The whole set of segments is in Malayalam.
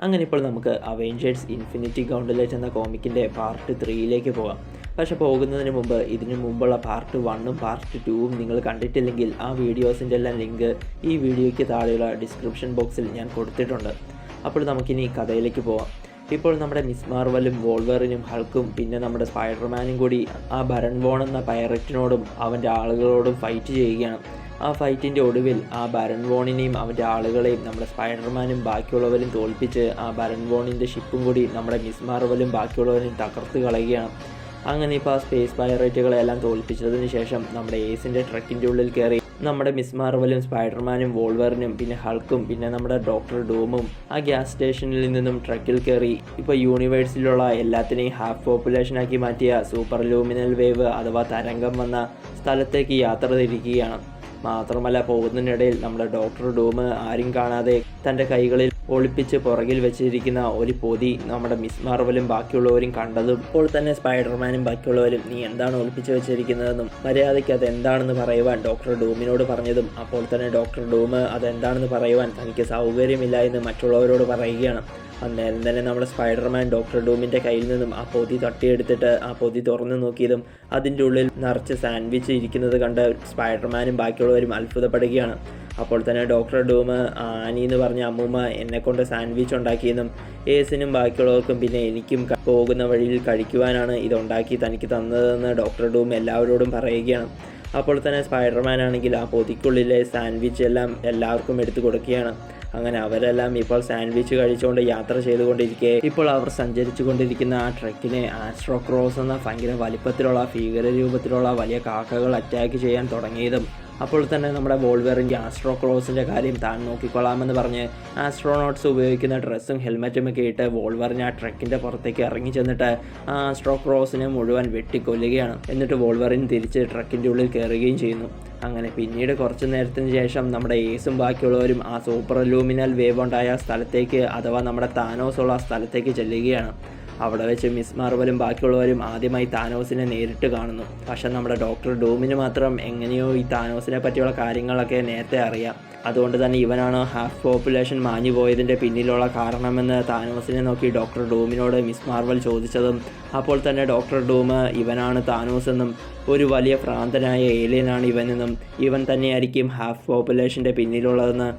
അങ്ങനെ ഇപ്പോൾ നമുക്ക് അവെഞ്ചേഴ്സ് ഇൻഫിനിറ്റി ഗൗണ്ടലേറ്റ് എന്ന കോമിക്കിൻ്റെ പാർട്ട് 3യിലേക്ക് പോകാം. പക്ഷേ പോകുന്നതിന് മുമ്പ് ഇതിനു മുമ്പുള്ള പാർട്ട് 1ഉം പാർട്ട് 2ഉം നിങ്ങൾ കണ്ടിട്ടില്ലെങ്കിൽ ആ വീഡിയോസിൻ്റെ എല്ലാം ലിങ്ക് ഈ വീഡിയോയ്ക്ക് താഴെയുള്ള ഡിസ്ക്രിപ്ഷൻ ബോക്സിൽ ഞാൻ കൊടുത്തിട്ടുണ്ട്. അപ്പോൾ നമുക്കിനി കഥയിലേക്ക് പോകാം. ഇപ്പോൾ നമ്മുടെ മിസ് മാർവലും വോൾവറിനും ഹൾക്കും പിന്നെ നമ്മുടെ സ്പൈഡർമാനും കൂടി ആ ബരൺ വോൺ എന്ന പൈററ്റിനോടും അവൻ്റെ ആളുകളോടും ഫൈറ്റ് ചെയ്യുകയാണ്. ആ ഫൈറ്റിൻ്റെ ഒടുവിൽ ആ ബരൺ വോണിനെയും അവൻ്റെ ആളുകളെയും നമ്മുടെ സ്പൈഡർമാനും ബാക്കിയുള്ളവരും തോൽപ്പിച്ച് ആ ബരൺ വോണിൻ്റെ ഷിപ്പും കൂടി നമ്മുടെ മിസ് മാർവലും ബാക്കിയുള്ളവരും തകർത്ത് കളയുകയാണ്. അങ്ങനെ ഇപ്പോൾ ആ സ്പേസ് പൈറേറ്റുകളെല്ലാം തോൽപ്പിച്ചതിന് ശേഷം നമ്മുടെ ഏസിൻ്റെ ട്രക്കിൻ്റെ ഉള്ളിൽ കയറി നമ്മുടെ മിസ് മാർവലും സ്പൈഡർമാനും വോൾവറിനും പിന്നെ ഹൾക്കും പിന്നെ നമ്മുടെ ഡോക്ടർ ഡൂമും ആ ഗ്യാസ് സ്റ്റേഷനിൽ നിന്നും ട്രക്കിൽ കയറി ഇപ്പോൾ യൂണിവേഴ്സിലുള്ള എല്ലാത്തിനെയും ഹാഫ് പോപ്പുലേഷനാക്കി മാറ്റിയ സൂപ്പർ ലൂമിനൽ വേവ് അഥവാ തരംഗം വന്ന സ്ഥലത്തേക്ക് യാത്ര തിരിക്കുകയാണ്. മാത്രമല്ല പോകുന്നതിനിടയിൽ നമ്മുടെ ഡോക്ടർ ഡൂം ആരും കാണാതെ തൻ്റെ കൈകളിൽ ഒളിപ്പിച്ച് പുറകിൽ വെച്ചിരിക്കുന്ന ഒരു പൊതി നമ്മുടെ മിസ് മാർവലും ബാക്കിയുള്ളവരും കണ്ടതും ഇപ്പോൾ തന്നെ സ്പൈഡർമാനും ബാക്കിയുള്ളവരും നീ എന്താണ് ഒളിപ്പിച്ച് വെച്ചിരിക്കുന്നതെന്നും മര്യാദയ്ക്ക് അതെന്താണെന്ന് പറയുവാൻ ഡോക്ടർ ഡൂമിനോട് പറഞ്ഞതും അപ്പോൾ തന്നെ ഡോക്ടർ ഡൂം അതെന്താണെന്ന് പറയുവാൻ തനിക്ക് സൗകര്യമില്ല എന്ന് മറ്റുള്ളവരോട് പറയുകയാണ്. അന്നേരം തന്നെ നമ്മുടെ സ്പൈഡർമാൻ ഡോക്ടർ ഡൂമിൻ്റെ കയ്യിൽ നിന്നും ആ പൊതി തട്ടിയെടുത്തിട്ട് ആ പൊതി തുറന്നു നോക്കിയതും അതിൻ്റെ ഉള്ളിൽ നിറച്ച് സാൻഡ്വിച്ച് ഇരിക്കുന്നത് കണ്ട് സ്പൈഡർമാനും ബാക്കിയുള്ളവരും അത്ഭുതപ്പെടുകയാണ്. അപ്പോൾ തന്നെ ഡോക്ടർ ഡൂം ആനി എന്ന് പറഞ്ഞ അമ്മൂമ്മ എന്നെക്കൊണ്ട് സാൻഡ്വിച്ച് ഉണ്ടാക്കിയെന്നും ഏസിനും ബാക്കിയുള്ളവർക്കും പിന്നെ എനിക്കും പോകുന്ന വഴിയിൽ കഴിക്കുവാനാണ് ഇതുണ്ടാക്കി തനിക്ക് തന്നതെന്ന് ഡോക്ടർ ഡൂം എല്ലാവരോടും പറയുകയാണ്. അപ്പോൾ തന്നെ സ്പൈഡർമാൻ ആണെങ്കിൽ ആ പൊതിക്കുള്ളിലെ സാൻഡ്വിച്ച് എല്ലാം എല്ലാവർക്കും എടുത്തു കൊടുക്കുകയാണ്. അങ്ങനെ അവരെല്ലാം ഇപ്പോൾ സാൻഡ്വിച്ച് കഴിച്ചുകൊണ്ട് യാത്ര ചെയ്തുകൊണ്ടിരിക്കെ ഇപ്പോൾ അവർ സഞ്ചരിച്ചു കൊണ്ടിരിക്കുന്ന ആ ട്രക്കിനെ ആസ്ട്രോക്രോസ് എന്ന ഭയങ്കര വലിപ്പത്തിലുള്ള ഭീകര രൂപത്തിലുള്ള വലിയ കാക്കകൾ അറ്റാക്ക് ചെയ്യാൻ തുടങ്ങിയതും അപ്പോൾ തന്നെ നമ്മുടെ വോൾവറിൻ്റെ ആസ്ട്രോക്രോസിൻ്റെ കാര്യം താൻ നോക്കിക്കൊള്ളാമെന്ന് പറഞ്ഞ് ആസ്ട്രോനോട്ട്സ് ഉപയോഗിക്കുന്ന ഡ്രസ്സും ഹെൽമറ്റും ഒക്കെ ഇട്ട് വോൾവറിന് ആ ട്രക്കിൻ്റെ പുറത്തേക്ക് ഇറങ്ങി ചെന്നിട്ട് ആ ആസ്ട്രോക്രോസിനെ മുഴുവൻ വെട്ടിക്കൊല്ലുകയാണ്. എന്നിട്ട് വോൾവറിൻ തിരിച്ച് ട്രക്കിൻ്റെ ഉള്ളിൽ കയറുകയും ചെയ്യുന്നു. അങ്ങനെ പിന്നീട് കുറച്ചു നേരത്തിന് ശേഷം നമ്മുടെ ഏസും ബാക്കിയുള്ളവരും ആ സൂപ്പർ ലൂമിനൽ വേവ് ഉണ്ടായ സ്ഥലത്തേക്ക് അഥവാ നമ്മുടെ താനോസ് ഉള്ള സ്ഥലത്തേക്ക് ചെല്ലുകയാണ്. അവിടെ വെച്ച് മിസ് മാർവലും ബാക്കിയുള്ളവരും ആദ്യമായി താനോസിനെ നേരിട്ട് കാണുന്നു. പക്ഷെ നമ്മുടെ ഡോക്ടർ ഡൂമിന് മാത്രം എങ്ങനെയോ ഈ താനോസിനെ പറ്റിയുള്ള കാര്യങ്ങളൊക്കെ നേരത്തെ അറിയാം. അതുകൊണ്ട് തന്നെ ഇവനാണ് ഹാഫ് പോപ്പുലേഷൻ മാഞ്ഞു പോയതിൻ്റെ പിന്നിലുള്ള കാരണമെന്ന് താനോസിനെ നോക്കി ഡോക്ടർ ഡൂമിനോട് മിസ് മാർവൽ ചോദിച്ചതും അപ്പോൾ തന്നെ ഡോക്ടർ ഡൂം ഇവനാണ് താനോസ് എന്നും ഒരു വലിയ ഭ്രാന്തനായ ഏലിയനാണ് ഇവനെന്നും ഇവൻ തന്നെയായിരിക്കും ഹാഫ് പോപ്പുലേഷൻ്റെ പിന്നിലുള്ളതെന്ന്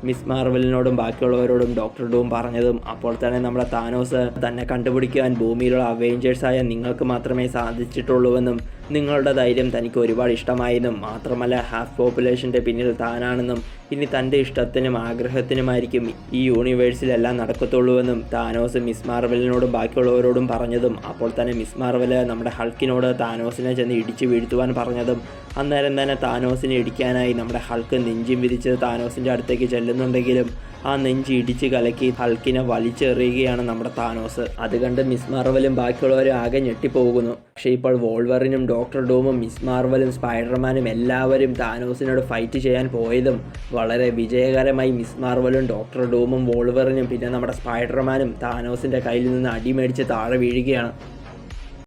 മിസ് മാർവലിനോടും ബാക്കിയുള്ളവരോടും ഡോക്ടർ ഡൂം പറഞ്ഞതും അപ്പോൾ തന്നെ നമ്മുടെ താനോസ് തന്നെ കണ്ടുപിടിക്കാൻ ഭൂമിയിലുള്ള അവെഞ്ചേഴ്സായ നിങ്ങൾക്ക് മാത്രമേ സാധിച്ചിട്ടുള്ളൂവെന്നും നിങ്ങളുടെ ധൈര്യം തനിക്ക് ഒരുപാട് ഇഷ്ടമായെന്നും മാത്രമല്ല ഹാഫ് പോപ്പുലേഷൻ്റെ പിന്നിൽ താനാണെന്നും ഇനി തൻ്റെ ഇഷ്ടത്തിനും ആഗ്രഹത്തിനുമായിരിക്കും ഈ യൂണിവേഴ്സിലെല്ലാം നടക്കത്തുള്ളൂവെന്നും താനോസ് മിസ് മാർവലിനോടും ബാക്കിയുള്ളവരോടും പറഞ്ഞതും അപ്പോൾ തന്നെ മിസ് മാർവല് നമ്മുടെ ഹൾക്കിനോട് താനോസിനെ ചെന്ന് ഇടിച്ചു വീഴ്ത്തുവാൻ പറഞ്ഞതും അന്നേരം തന്നെ താനോസിനെ ഇടിക്കാനായി നമ്മുടെ ഹൾക്ക് നെഞ്ചും വിരിച്ച് താനോസിൻ്റെ അടുത്തേക്ക് ചെല്ലുന്നുണ്ടെങ്കിലും ആ നെഞ്ച് ഇടിച്ച് കലക്കി ഹൾക്കിനെ വലിച്ചെറിയുകയാണ് നമ്മുടെ താനോസ്. അത് കണ്ട് മിസ് മാർവലും ബാക്കിയുള്ളവരും ആകെ ഞെട്ടിപ്പോകുന്നു. പക്ഷേ ഇപ്പോൾ വോൾവറിനും ഡോക്ടർ ഡൂമും മിസ് മാർവലും സ്പൈഡർമാനും എല്ലാവരും താനോസിനോട് ഫൈറ്റ് ചെയ്യാൻ പോയതും വളരെ വിജയകരമായി മിസ് മാർവലും ഡോക്ടർ ഡൂമും വോൾവറിനും പിന്നെ നമ്മുടെ സ്പൈഡർമാനും താനോസിൻ്റെ കയ്യിൽ നിന്ന് അടിമേടിച്ച് താഴെ വീഴുകയാണ്.